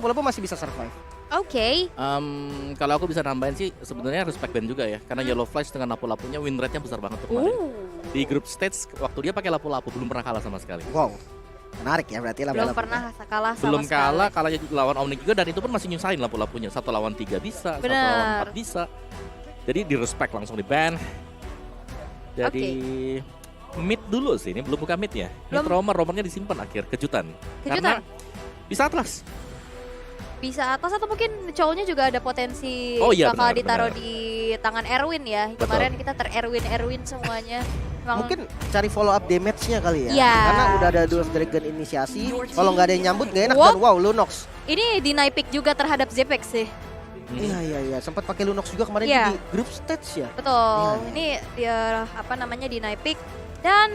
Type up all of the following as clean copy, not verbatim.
walaupun masih bisa survive. Oke. Kalau aku bisa nambahin sih sebenarnya respect band juga ya. Karena Yellow Flash dengan lapu-lapunya win rate-nya besar banget tuh kemarin. Di group stage waktu dia pakai lapu-lapu belum pernah kalah sama sekali. Wow, menarik ya berarti lah. Belum pernah kalah sama Belum sekali. kalah, kalahnya lawan Omnic juga dan itu pun masih nyusahin lapu-lapunya. 1 lawan 3 bisa, 1 lawan 4 bisa. Jadi di respect langsung di ban. Jadi mid dulu sih, ini belum buka mid ya. Mid romernya disimpan akhir, kejutan. Karena bisa Atlas. Bisa atas atau mungkin cowoknya juga ada potensi bakal ditaruh di tangan Erwin ya. Betul. Kemarin kita ter-Erwin semuanya. Mungkin cari follow up damage-nya kali ya. Iya. Karena udah ada Duel of Dragon inisiasi. Kalau nggak ada yang nyambut gak enak dan wow Lunox. Ini deny pick juga terhadap Zepex sih. Iya. Sempat pakai Lunox juga kemarin di group stage ya. Betul. Ini dia apa namanya deny pick dan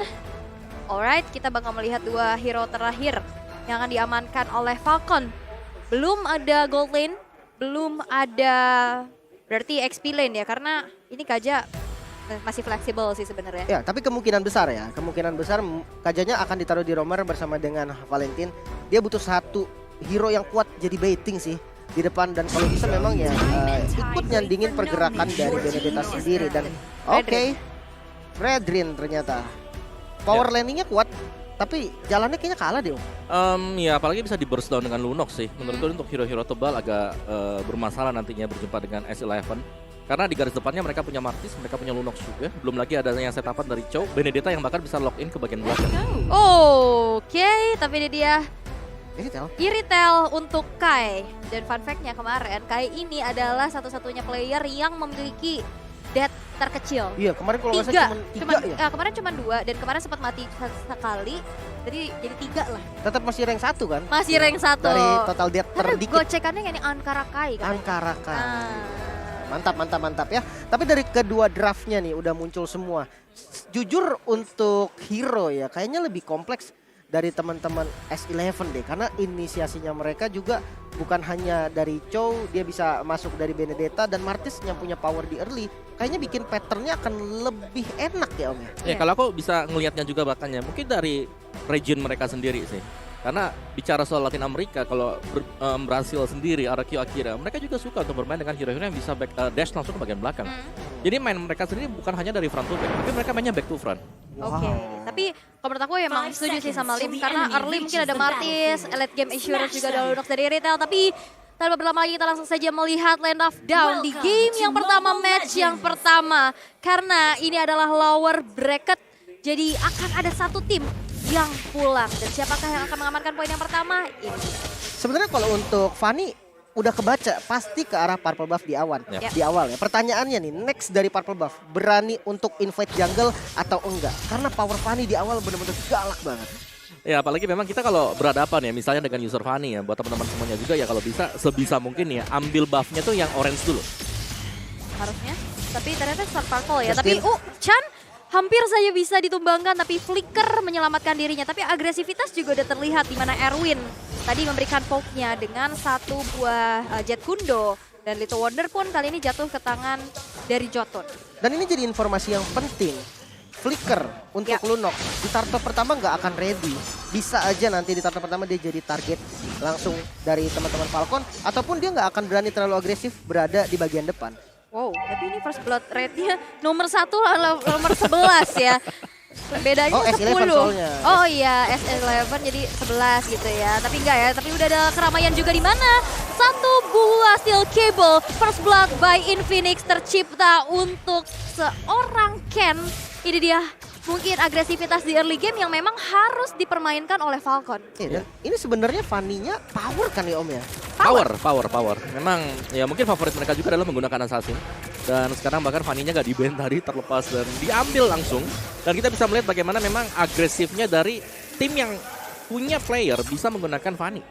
alright kita bakal melihat 2 hero terakhir yang akan diamankan oleh Falcon. Belum ada gold lane, belum ada berarti XP lane ya karena ini Kaja masih fleksibel sih sebenarnya. Ya, tapi kemungkinan besar Kajanya akan ditaruh di romer bersama dengan Valentin. Dia butuh satu hero yang kuat jadi baiting sih di depan dan kalau bisa memang ya ikut nyandingin pergerakan dari Benedetta sendiri dan Redrin ternyata power landingnya kuat. Tapi jalannya kayaknya kalah deh. Ya apalagi bisa di burst down dengan Lunox sih. Menurutku untuk hero-hero tebal agak bermasalah nantinya berjumpa dengan S11. Karena di garis depannya mereka punya Martis, mereka punya Lunox juga. Belum lagi ada yang setapan dari Chow, Benedetta yang bahkan bisa lock in ke bagian belakang. Oke, tapi ini dia Iritel untuk Kai. Dan fun fact-nya kemarin, Kai ini adalah satu-satunya player yang memiliki death terkecil. Iya, kemarin kalau nggak salah cuma 3 ya. Kemarin cuma 2 dan kemarin sempat mati sekali. Jadi 3 lah. Tetap masih rank 1 kan? Masih rank 1. Dari total death terdikit. Gocekannya kayak ini Ankara Kai kan. Ankara Kai. Mantap ya. Tapi dari kedua draftnya nih udah muncul semua. Jujur untuk hero ya kayaknya lebih kompleks dari teman-teman S11 deh. Karena inisiasinya mereka juga bukan hanya dari Chow, dia bisa masuk dari Benedetta dan Martis yang punya power di early. Kayaknya bikin patternnya akan lebih enak ya Om ya. Ya kalau aku bisa ngelihatnya juga bahkannya mungkin dari region mereka sendiri sih. Karena bicara soal Latin Amerika, kalau Brasil sendiri, RQ Akira, mereka juga suka untuk bermain dengan hero-hero yang bisa dash langsung ke bagian belakang. Jadi main mereka sendiri bukan hanya dari front to back, tapi mereka mainnya back to front. Oke, tapi kalau menurut aku emang setuju sih sama Lim karena early mungkin ada Martis, late game Assurance juga ada Lunox dari Retail, tapi tanpa berlama lagi kita langsung saja melihat Land of Down di game yang pertama, match yang pertama. Karena ini adalah lower bracket, jadi akan ada satu tim yang pulang. Dan siapakah yang akan mengamankan poin yang pertama? Ini. Sebenarnya kalau untuk Fanny udah kebaca pasti ke arah Purple Buff di awal. Di awal ya. Pertanyaannya nih, next dari Purple Buff berani untuk invade jungle atau enggak? Karena power Fanny di awal benar-benar galak banget. Ya apalagi memang kita kalau berhadapan ya misalnya dengan user Fanny ya buat teman-teman semuanya juga ya kalau bisa sebisa mungkin ya ambil buffnya tuh yang orange dulu. Harusnya, tapi ternyata start purple ya. Tapi Chan hampir saja bisa ditumbangkan tapi Flicker menyelamatkan dirinya. Tapi agresivitas juga udah terlihat di mana Erwin tadi memberikan poke-nya dengan 1 buah Jet Kundo. Dan Little Wonder pun kali ini jatuh ke tangan dari Jotun. Dan ini jadi informasi yang penting. Flicker untuk Lunox di turtle pertama nggak akan ready. Bisa aja nanti di turtle pertama dia jadi target langsung dari teman-teman Falcon. Ataupun dia nggak akan berani terlalu agresif berada di bagian depan. Wow, tapi ini first blood rate-nya nomor 1 nomor 11 ya. Bedanya 10. soalnya. Oh iya, S11 jadi 11 gitu ya. Tapi enggak ya, tapi udah ada keramaian juga di mana. 1 buah steel cable first blood by Infinix tercipta untuk seorang Ken. Ini dia mungkin agresivitas di early game yang memang harus dipermainkan oleh Falcon. Ini sebenarnya Fanny-nya power kan ya Om ya? Power. Memang ya mungkin favorit mereka juga adalah menggunakan assassin. Dan sekarang bahkan Fanny-nya gak di-ban tadi terlepas dan diambil langsung. Dan kita bisa melihat bagaimana memang agresifnya dari tim yang punya player bisa menggunakan Fanny.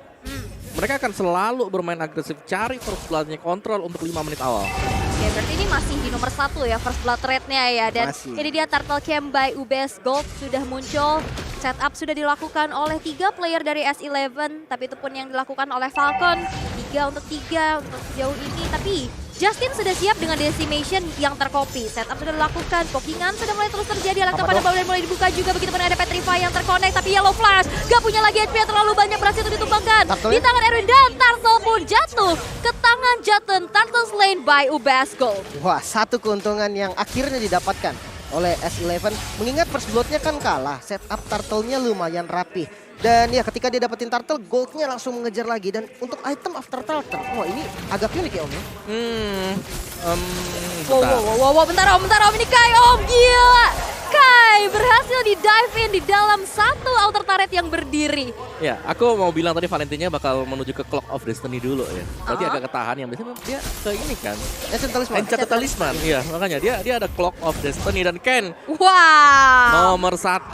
Mereka akan selalu bermain agresif, cari first blood-nya, kontrol untuk 5 menit awal. Oke, berarti ini masih di nomor 1 ya first blood rate-nya ya. Dan ini dia Turtle Camp by UBS Gold sudah muncul. Setup sudah dilakukan oleh 3 player dari S11. Tapi itu pun yang dilakukan oleh Falcon. 3 untuk 3 untuk sejauh ini. Tapi Justin sudah siap dengan decimation yang tercopy. Setup sudah dilakukan, pokingan sudah mulai terus terjadi. Langkah pada bawah mulai dibuka juga, begitu pun ada Petrify yang terconnect. Tapi Yellow Flash gak punya lagi HP yang terlalu banyak, berhasil untuk ditumbangkan di tangan Erwin. Dan Turtle pun jatuh ke tangan Jatun. Turtle slain by UBS Gold. Wah, satu keuntungan yang akhirnya didapatkan oleh S11. Mengingat first blood-nya kan kalah, setup turtle-nya lumayan rapih. Dan ya ketika dia dapetin turtle, gold-nya langsung mengejar lagi. Dan untuk item after turtle, wah ini agak unik ya Om ya. Bentar Om, ini Kai Om, gila. Kai berhasil di dive in di dalam satu outer turret yang berdiri. Ya, aku mau bilang tadi Valentinnya bakal menuju ke Clock of Destiny dulu ya. Tadi agak ketahan, yang biasanya dia ke ini kan. Enchanted Talisman. Iya, makanya dia ada Clock of Destiny dan Ken. Wow. Nomor 1.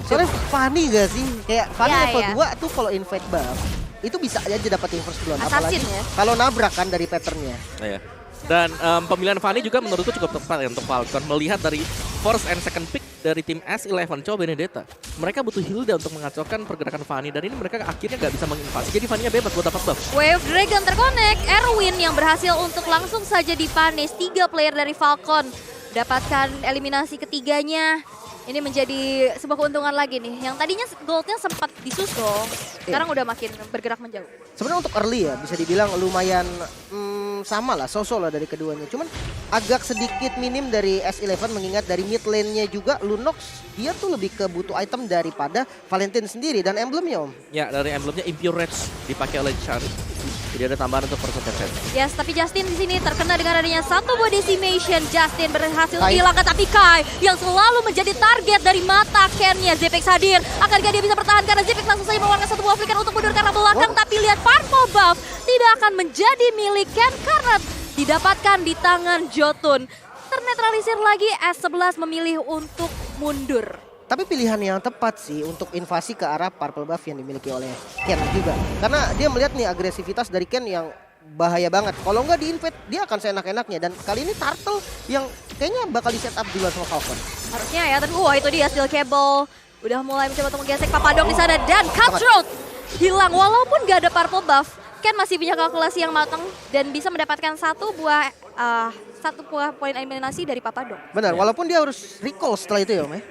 Soalnya funny gak sih? Kayak funny Ya, level ya. 2 tuh kalau invade buff, itu bisa aja dapetin first blood. Assassin Apalagi ya? kalau nabrak kan dari patternnya. Iya. Dan pemilihan Fanny juga menurutku cukup tepat ya untuk Falcon. Melihat dari first and second pick dari tim S11, coba Benedetta. Mereka butuh Hilda untuk mengacaukan pergerakan Fanny. Dan ini mereka akhirnya nggak bisa menginvasi. Jadi Fanny-nya bebas buat dapat buff. Wave Dragon terconnect, Erwin yang berhasil untuk langsung saja dipanis. 3 player dari Falcon dapatkan eliminasi ketiganya. Ini menjadi sebuah keuntungan lagi nih. Yang tadinya goldnya sempat disusul, sekarang udah makin bergerak menjauh. Sebenarnya untuk early ya bisa dibilang lumayan sama lah, so-so lah dari keduanya. Cuman agak sedikit minim dari S11 mengingat dari mid lane-nya juga Lunox dia tuh lebih ke butuh item daripada Valentine sendiri dan emblemnya Om. Ya, dari emblemnya Impure Rage dipakai oleh Chan. Jadi ada tambahan untuk persentasenya. Yes, tapi Justin di sini terkena dengan adanya satu buah decimation. Justin berhasil dihilangkan, tapi Kai yang selalu menjadi target dari mata Ken-nya. Zepex hadir. Akankah dia bisa bertahan karena Zepex langsung saja mengeluarkan satu buah flicker untuk mundur karena belakang. Tapi lihat purple buff tidak akan menjadi milik Ken karena didapatkan di tangan Jotun. Ternetralisir lagi, S11 memilih untuk mundur. Tapi pilihan yang tepat sih untuk invasi ke arah purple buff yang dimiliki oleh Ken juga. Karena dia melihat nih agresivitas dari Ken yang bahaya banget. Kalau nggak di-invade dia akan seenak-enaknya. Dan kali ini Turtle yang kayaknya bakal di-set up duluan sama Falcon. Harusnya ya, tapi itu dia steel cable. Udah mulai mencoba untuk menggesek Papadong di sana dan Cutthroat hilang walaupun nggak ada purple buff. Ken masih punya kalkulasi yang matang dan bisa mendapatkan satu buah poin eliminasi dari Papadong. Benar, walaupun dia harus recall setelah itu ya Om ya.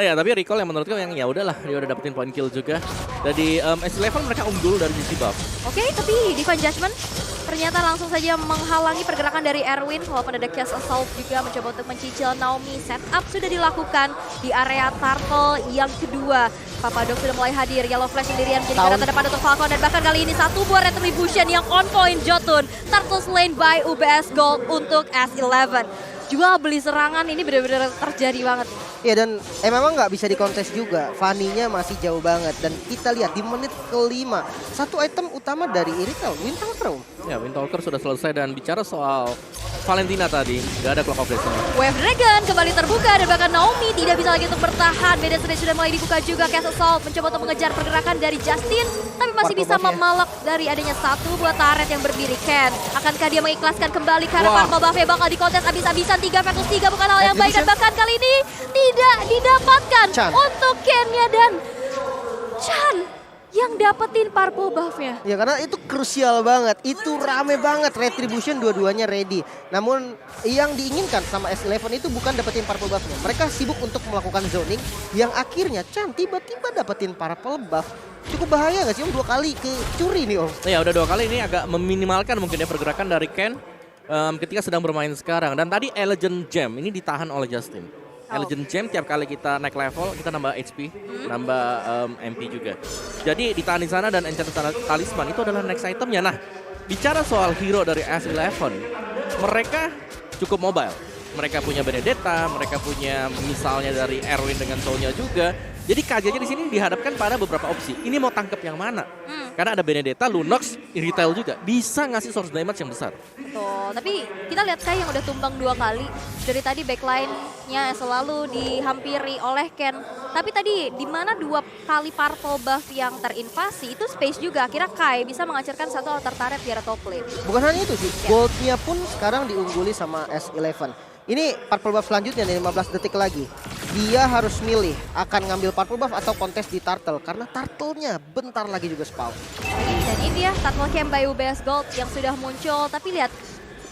Ya, tapi recall yang menurutku yang ya udahlah, dia udah dapetin point kill juga. Jadi S11 mereka unggul dari sisi buff. Oke, tapi Divine Judgment ternyata langsung saja menghalangi pergerakan dari Erwin. Walaupun ada Chaos Assault juga mencoba untuk mencicil Naomi. Setup sudah dilakukan di area Turtle yang kedua. Papadong sudah mulai hadir. Yellow Flash sendirian menjadi garda terdepan untuk Falcon. Dan bahkan kali ini satu buah Retribution yang on point Jotun. Turtle slain by UBS Gold untuk S11. Jual beli serangan ini benar-benar terjadi banget. Ya dan memang nggak bisa dikontes juga. Fanny-nya masih jauh banget. Dan kita lihat di menit kelima. Satu item utama dari Irithel, Windtalker. Ya, Windtalker sudah selesai dan bicara soal Valentina tadi, nggak ada Clock of Destiny. Wave Dragon kembali terbuka dan bahkan Naomi tidak bisa lagi untuk bertahan. Medan stage sudah mulai dibuka juga. Chaos Assault mencoba untuk mengejar pergerakan dari Justin. Tapi masih bisa memalak dari adanya satu buah turret yang berdiri. Ken, akankah dia mengikhlaskan kembali karena purple buff-nya bakal dikontes abis-abisan 3 versus 3 bukan hal yang baik. Dan bahkan kali ini tidak didapatkan untuk Ken-nya dan Chan yang dapetin purple buff-nya. Ya karena itu krusial banget, itu rame banget, Retribution dua-duanya ready. Namun yang diinginkan sama S11 itu bukan dapetin purple buff-nya. Mereka sibuk untuk melakukan zoning yang akhirnya Chan tiba-tiba dapetin purple buff. Cukup bahaya gak sih Om? 2 kali kecuri nih Om. Ya udah 2 kali ini agak meminimalkan mungkin ya pergerakan dari Ken ketika sedang bermain sekarang. Dan tadi Elegant Gem ini ditahan oleh Justin. Elegant Gem tiap kali kita naik level kita nambah HP, nambah MP juga. Jadi ditahan di sana dan Enchanted Talisman itu adalah next itemnya. Nah, bicara soal hero dari S11, mereka cukup mobile. Mereka punya Benedetta, mereka punya misalnya dari Erwin dengan Sonya juga. Jadi KJ-nya di sini dihadapkan pada beberapa opsi. Ini mau tangkap yang mana? Karena ada Benedetta, Lunox, Irithel juga. Bisa ngasih source damage yang besar. Betul, tapi kita lihat Kai yang udah tumbang 2 kali. Dari tadi backline-nya selalu dihampiri oleh Ken. Tapi tadi di mana 2 kali purple buff yang terinvasi, itu space juga. Akhirnya Kai bisa menghancurkan satu altar turret di area top lane. Bukan hanya itu sih, goldnya pun sekarang diungguli sama S11. Ini purple buff selanjutnya nih 15 detik lagi. Dia harus milih akan ngambil purple buff atau kontes di Turtle. Karena Turtle-nya bentar lagi juga spawn. Dan ini dia Turtle Camp by UBS Gold yang sudah muncul. Tapi lihat,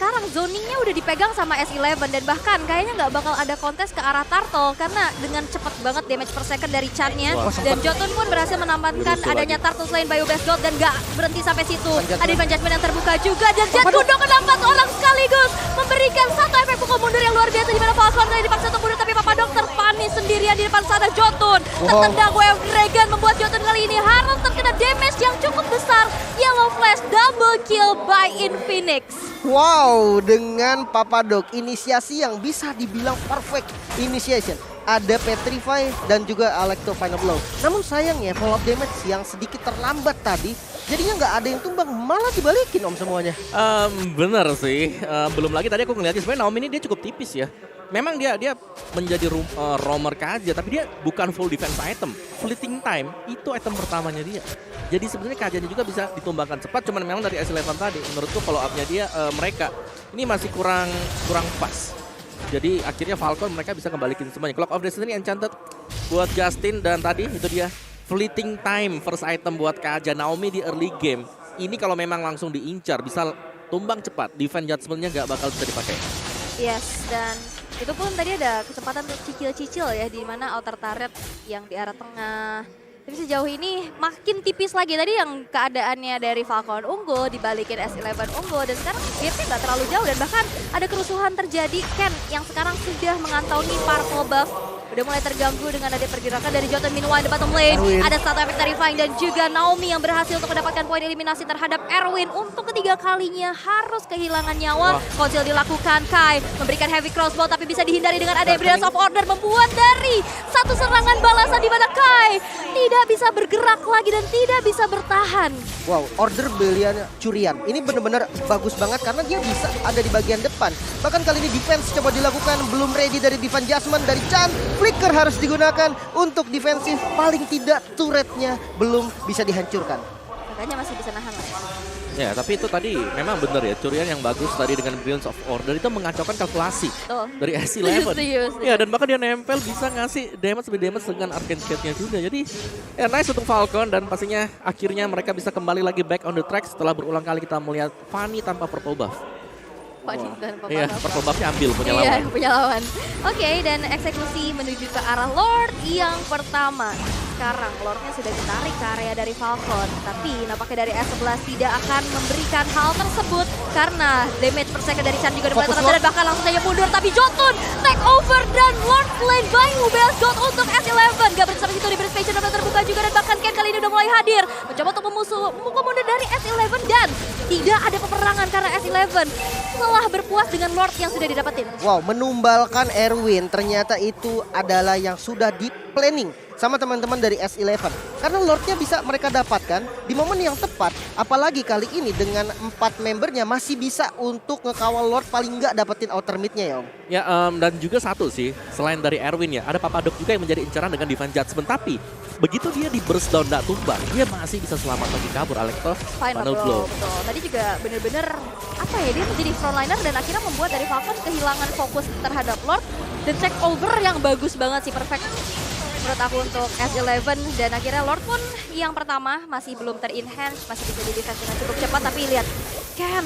sekarang zoningnya udah dipegang sama S11 dan bahkan kayaknya nggak bakal ada kontes ke arah Turtle karena dengan cepat banget damage per second dari Chan-nya dan Jotun pun berhasil menambahkan adanya Turtle selain Bio Best Gold dan nggak berhenti sampai situ. Ada Divine Judgment yang terbuka juga dan Jet Kundo kena 4 orang sekaligus memberikan satu efek pukul mundur yang luar biasa di mana Falcon tadi dipaksa untuk mundur tapi Papa Dokter panis sendirian di depan sana Jotun. Tertendang Wave Dragon membuat Jotun kali ini harus terkena damage yang cukup besar. Yellow Flash double kill by Infinix. Wow, dengan Papadok inisiasi yang bisa dibilang perfect initiation. Ada Petrify dan juga Alecto Final Blow. Namun sayangnya follow up damage yang sedikit terlambat tadi. Jadinya nggak ada yang tumbang, malah dibalikin om semuanya. Bener sih, belum lagi tadi aku ngeliatnya sebenarnya Naomi ini dia cukup tipis ya. Memang dia menjadi roamer Kaja, tapi dia bukan full defense item. Fleeting time itu item pertamanya dia. Jadi sebenarnya Kajanya juga bisa ditumbangkan cepat, cuman memang dari S11 tadi menurutku follow up-nya dia mereka ini masih kurang pas. Jadi akhirnya Falcon mereka bisa kembalikin semuanya. Clock of Destiny Enchanted buat Justin dan tadi itu dia fleeting time first item buat Kaja Naomi di early game. Ini kalau memang langsung diincar bisa tumbang cepat, defense judgment-nya nggak bakal bisa dipakai. Yes, dan itu pun tadi ada kesempatan untuk cicil-cicil ya di mana outer turret yang di arah tengah. Tapi sejauh ini makin tipis lagi tadi yang keadaannya dari Falcon unggul dibalikin S11 unggul dan sekarang gapnya nggak terlalu jauh dan bahkan ada kerusuhan terjadi. Ken yang sekarang sudah mengantongi purple buff udah mulai terganggu dengan ada pergerakan dari Jotun. Meanwhile di bottom lane ada satu efek terrifying dan juga Naomi yang berhasil untuk mendapatkan poin eliminasi terhadap Erwin untuk ketiga kalinya harus kehilangan nyawa. Konsil dilakukan, Kai memberikan heavy crossbow tapi bisa dihindari dengan ada Brilliance of Order membuat dari satu serangan balasan di mana Kai tidak bisa bergerak lagi dan tidak bisa bertahan. Wow, order belian curian. Ini benar-benar bagus banget karena dia bisa ada di bagian depan. Bahkan kali ini defense coba dilakukan, belum ready dari Divine Judgment dari Chan. Flicker harus digunakan untuk defensif, paling tidak turretnya belum bisa dihancurkan. Makanya masih bisa nahan lah. Ya, tapi itu tadi memang benar ya, curian yang bagus tadi dengan Brilliance of Order itu mengacaukan kalkulasi dari S11. Ya, dan bahkan dia nempel bisa ngasih damage dengan Arcane Shade-nya juga. Jadi, ya nice untuk Falcon dan pastinya akhirnya mereka bisa kembali lagi back on the track setelah berulang kali kita melihat Fanny tanpa purple buff. Iya, purple buff-nya ambil punya lawan. Iya, punya lawan. Oke, dan eksekusi menuju ke arah Lord yang pertama. Sekarang Lordnya sudah ditarik ke area dari Falcon, tapi nampaknya dari S11 tidak akan memberikan hal tersebut karena damage per second dari Chan juga mulai terasa dan bahkan langsung saja mundur. Tapi Jotun take over dan Lord slain by Ubel God untuk S11. Gak berhenti sampai situ, di Space udah terbuka juga dan bahkan Ken kali ini udah mulai hadir mencoba untuk memukul mundur dari S11 dan tidak ada peperangan karena S11 telah berpuas dengan Lord yang sudah didapetin. Wow, menumbalkan Erwin ternyata itu adalah yang sudah di planning sama teman-teman dari S11 karena Lordnya bisa mereka dapatkan di momen yang tepat, apalagi kali ini dengan 4 membernya masih bisa untuk ngekawal Lord paling nggak dapetin outer mid-nya ya om. Ya, dan juga satu sih selain dari Erwin ya ada Papadok juga yang menjadi incaran dengan Divine Judgment, tapi begitu dia di burst down nggak tumbang dia masih bisa selamat lagi kabur. Alecto Final Blow. Betul. Tadi juga bener-bener apa ya, dia menjadi frontliner dan akhirnya membuat dari Falcon kehilangan fokus terhadap Lord dan check over yang bagus banget sih, perfect menurut aku untuk S11 dan akhirnya Lord pun yang pertama masih belum ter-enhance, masih bisa di defense dengan cukup cepat, tapi lihat Ken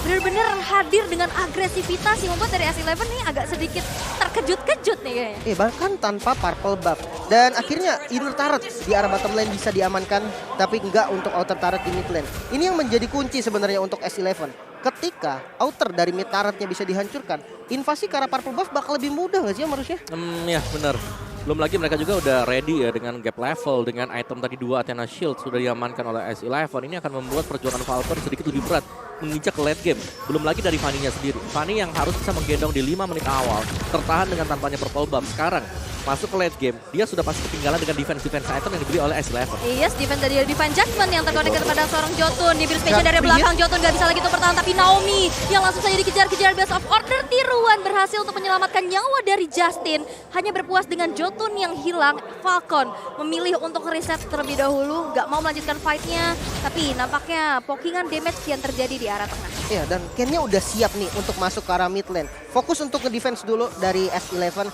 bener-bener hadir dengan agresivitas yang membuat dari S11 nih agak sedikit terkejut-kejut nih kayaknya. Bahkan tanpa purple buff dan akhirnya inner turret di arah bottom lane bisa diamankan tapi enggak untuk outer turret di mid lane. Ini yang menjadi kunci sebenarnya untuk S11. Ketika outer dari mid turretnya bisa dihancurkan, invasi ke arah purple buff bakal lebih mudah nggak sih harusnya? Ya benar. Belum lagi mereka juga udah ready ya dengan gap level, dengan item tadi 2 Athena Shield sudah diamankan oleh S11. Ini akan membuat perjuangan Falcon sedikit lebih berat menginjak ke late game. Belum lagi dari Fanny-nya sendiri. Fanny yang harus bisa menggendong di 5 menit awal, tertahan dengan tampaknya purple buff. Sekarang masuk ke late game, dia sudah pasti ketinggalan dengan defense item yang dibeli oleh S11. Yes, defense dari Divine Judgment yang terkonek kepada seorang Jotun. Di Space dari belakang Jotun gak bisa lagi untuk bertahan, tapi Naomi yang langsung saja dikejar-kejar Best of Order tiruan berhasil untuk menyelamatkan nyawa dari Justin. Hanya berpuas dengan Jotun yang hilang, Falcon memilih untuk reset terlebih dahulu, gak mau melanjutkan fight-nya, tapi nampaknya pokingan damage yang terjadi di arah tengah. Ya, dan Ken-nya udah siap nih untuk masuk ke arah mid lane. Fokus untuk nge-defense dulu dari S11.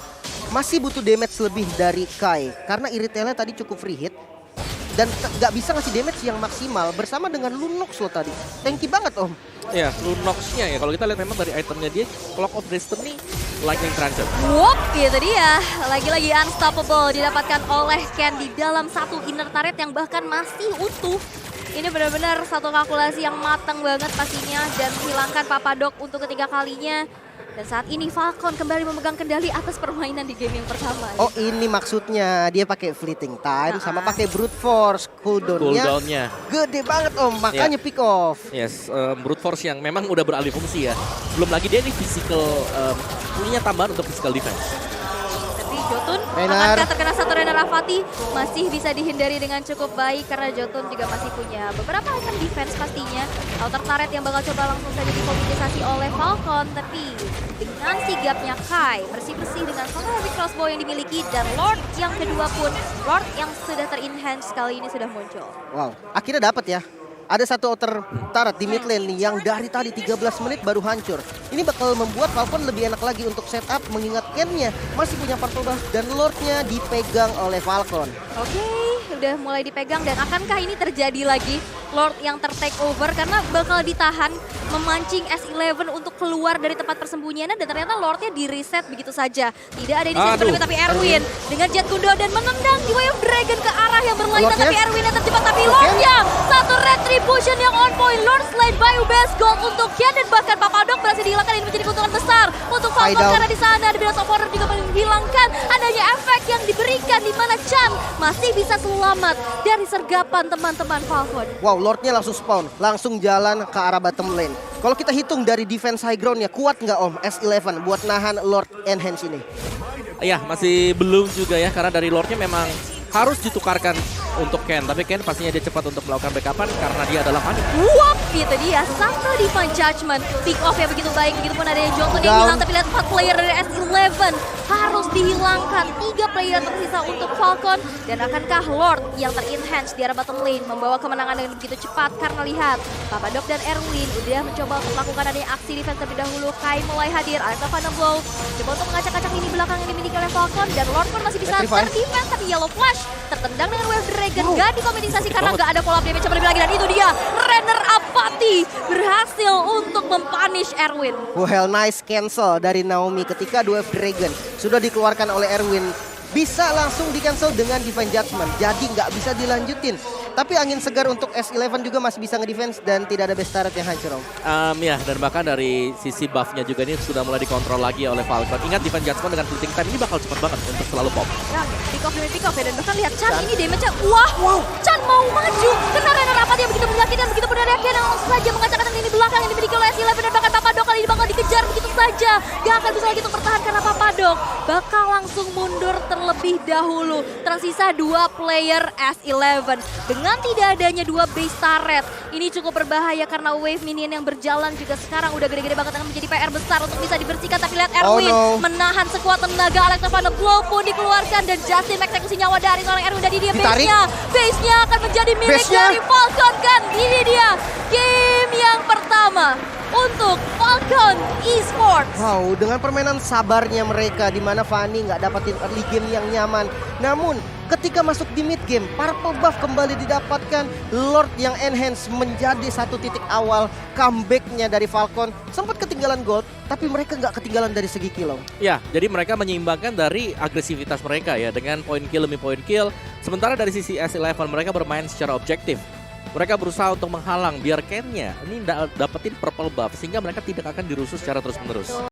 Masih butuh damage lebih dari Kai karena Iritelnya tadi cukup free hit. dan nggak bisa ngasih damage yang maksimal bersama dengan Lunox lo tadi. Tanky banget Om. Ya, Lunox-nya ya, kalau kita lihat memang dari itemnya dia, Clock of Destiny, Lightning Trancher. Wop, itu dia. Lagi-lagi unstoppable didapatkan oleh Ken di dalam satu inner turret yang bahkan masih utuh. Ini benar-benar satu kalkulasi yang matang banget pastinya dan menghilangkan Papadok untuk ketiga kalinya. Dan saat ini Falcon kembali memegang kendali atas permainan di game yang pertama. Oh ini maksudnya dia pakai fleeting time sama pakai brute force cooldownnya Cooldown-nya. gede banget Om, makanya pick off. Yes, brute force yang memang udah beralih fungsi ya. Belum lagi dia ini physical, punya tambahan untuk physical defense. Tapi Jotun Renar. akankah terkena satu Renar Rafati masih bisa dihindari dengan cukup baik karena Jotun juga masih punya beberapa item defense pastinya. Outer turret yang bakal coba langsung saja dikomunikasi oleh Falcon, tapi dengan sigapnya Kai bersih-bersih dengan satu heavy crossbow yang dimiliki dan Lord yang kedua pun, Lord yang sudah ter-enhance kali ini sudah muncul. Wow, akhirnya dapat ya. Ada satu outer turret di mid lane nih yang dari tadi 13 menit baru hancur. Ini bakal membuat Falcon lebih enak lagi untuk setup mengingat Ken-nya masih punya purple buff dan Lord-nya dipegang oleh Falcon. Oke, udah mulai dipegang dan akankah ini terjadi lagi Lord yang ter-take over karena bakal ditahan memancing S11 untuk keluar dari tempat persembunyiannya dan ternyata Lord-nya di-reset begitu saja. Tidak ada inisiatif tapi Erwin dengan Jet Kundo dan menendang di Way of Dragon ke arah yang berlainan tapi Erwin yang terjebak tapi Lord-nya satu retribution yang on point. Lord slide by best gold untuk Ken dan bahkan Papadok berhasil dihilangkan. Ini menjadi keuntungan besar untuk Falcon karena di sana ada Blast of Honor juga menghilangkan adanya efek yang diberikan di mana Chan masih bisa selamat dari sergapan teman-teman Falcon. Wow, Lord-nya langsung spawn, langsung jalan ke arah bottom lane. Kalau kita hitung dari defense high ground-nya, kuat nggak Om S11 buat nahan Lord Enhance ini? Ya, masih belum juga ya, karena dari Lord-nya memang harus ditukarkan untuk Ken. Tapi Ken pastinya dia cepat untuk melakukan backupan karena dia adalah panik. Wop, itu dia. Satu Divine Judgment. Pick off yang begitu baik. Begitupun ada Jotun yang hilang. Tapi lihat 4 player dari S11 harus dihilangkan. 3 player tersisa untuk Falcon. Dan akankah Lord yang ter-enhance di arah bottom lane membawa kemenangan dengan begitu cepat? Karena lihat, Papadok dan Erwin udah mencoba untuk melakukan adanya aksi defense terlebih dahulu. Kai mulai hadir. Alexa Final Blow coba untuk mengacak-acak ini belakang yang dimiliki oleh Falcon. Dan Lord pun masih bisa ter-defense. Tapi Yellow Flash tertendang dengan Wave Dragon. Gak dikompensasi karena gak ada follow up damage lebih lagi. Dan itu dia, Renner Apathy berhasil untuk mempunish Erwin. Well, nice cancel dari Naomi ketika Wave Dragon sudah dikeluarkan oleh Erwin. Bisa langsung di cancel dengan Divine Judgment, jadi nggak bisa dilanjutin. Tapi angin segar untuk S11 juga masih bisa ngedefense dan tidak ada best turret yang hancur Om. Ya, dan bahkan dari sisi buff-nya juga ini sudah mulai dikontrol lagi oleh Falcon. Ingat Divine Judgment dengan fleeting time ini bakal cepat banget untuk selalu pop. Ya, pick off demi pick off ya. Dan bahkan lihat Chan ini damage-nya, wah, Chan mau maju. Kena Renner Apathy yang begitu menyakitkan, begitu pun ada Ken yang langsung saja mengacak-acak ini belakang yang dimiliki oleh S11. Dan bahkan Papadok kali ini bakal dikejar begitu saja. Gak akan bisa lagi untuk bertahan karena Papadok bakal langsung mundur terlebih dahulu. Tersisa 2 player S11. Dengan tidak adanya 2 base turret, ini cukup berbahaya karena wave minion yang berjalan juga sekarang udah gede-gede banget akan menjadi PR besar untuk bisa dibersihkan. Tapi lihat Erwin menahan sekuat tenaga. Alexa Final Blow pun dikeluarkan dan Justin mengeksekusi nyawa dari seorang Erwin. Dan ini dia base-nya akan menjadi milik dari Falcon kan. Ini dia game yang pertama untuk Falcon Esports. Wow, dengan permainan sabarnya mereka di mana Fanny nggak dapatin early game yang nyaman. Namun ketika masuk di mid game, purple buff kembali didapatkan. Lord yang enhance menjadi satu titik awal comebacknya dari Falcon. Sempat ketinggalan gold, tapi mereka nggak ketinggalan dari segi kill. Ya, jadi mereka menyeimbangkan dari agresivitas mereka ya dengan point kill demi point kill. Sementara dari sisi S11 mereka bermain secara objektif. Mereka berusaha untuk menghalang biar Ken-nya ini dapetin purple buff sehingga mereka tidak akan dirusuh secara terus-menerus.